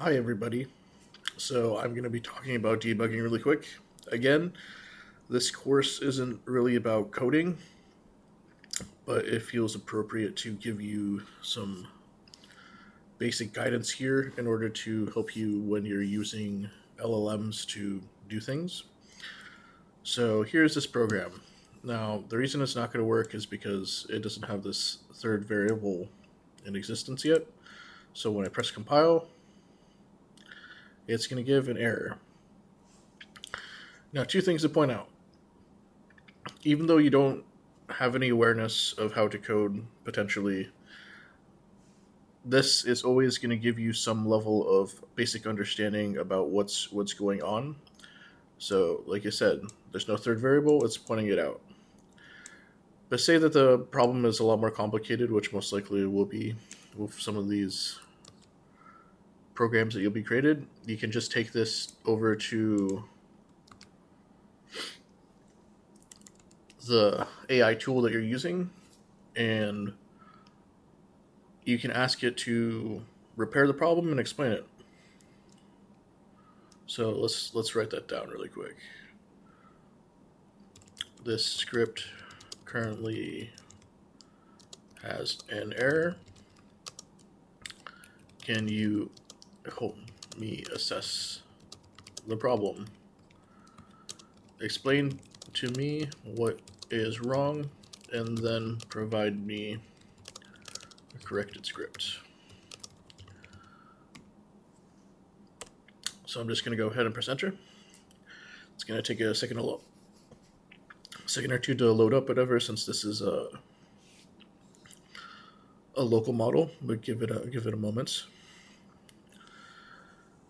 Hi, everybody. So, I'm going to be talking about debugging really quick. Again, this course isn't really about coding, but it feels appropriate to give you some basic guidance here in order to help you when you're using LLMs to do things. So, here's this program. Now, the reason it's not going to work is because it doesn't have this third variable in existence yet. So, when I press compile, it's going to give an error. Now, two things to point out. Even though you don't have any awareness of how to code potentially, this is always going to give you some level of basic understanding about what's going on. So, like I said, there's no third variable, it's pointing it out. But say that the problem is a lot more complicated, which most likely will be with some of these programs that you'll be created. You can just take this over to the AI tool that you're using, and you can ask it to repair the problem and explain it. So let's write that down really quick. This script currently has an error. Can you help me assess the problem? Explain to me what is wrong, and then provide me a corrected script. So I'm just going to go ahead and press enter. It's going to take a second or two to load up, whatever, since this is a local model, but give it a moment.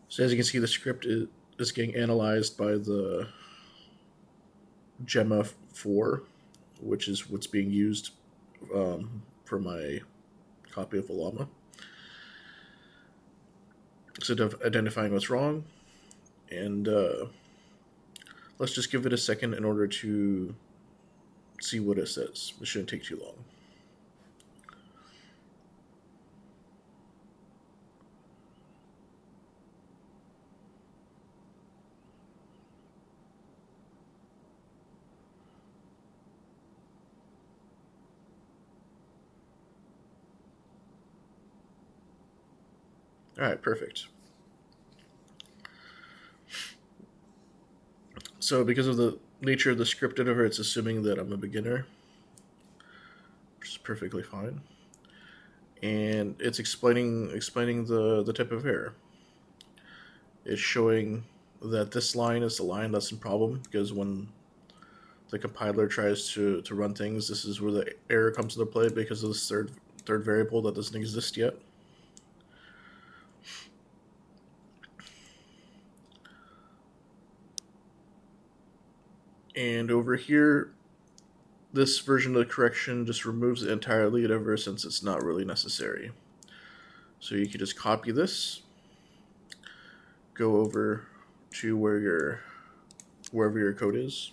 So as you can see, the script is getting analyzed by the Gemma 4, which is what's being used for my copy of Ollama. So identifying what's wrong, and let's just give it a second in order to see what it says. It shouldn't take too long. All right, perfect. So because of the nature of the script editor, it's assuming that I'm a beginner, which is perfectly fine. And it's explaining the type of error. It's showing that this line is the line that's in problem, because when the compiler tries to run things, this is where the error comes into play because of this third variable that doesn't exist yet. And over here, this version of the correction just removes it entirely, whatever, since it's not really necessary. So you can just copy this, go over to wherever your code is,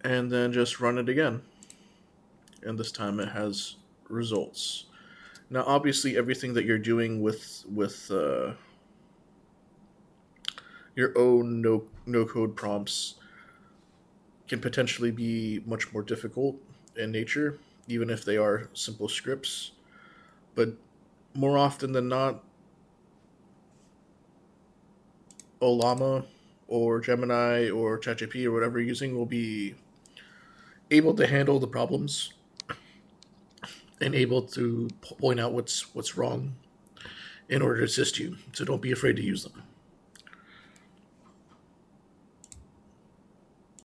and then just run it again. And this time it has results. Now, obviously, everything that you're doing with your own no code prompts can potentially be much more difficult in nature, even if they are simple scripts. But more often than not, Ollama or Gemini or ChatGPT or whatever you're using will be able to handle the problems and able to point out what's wrong in order to assist you. So don't be afraid to use them.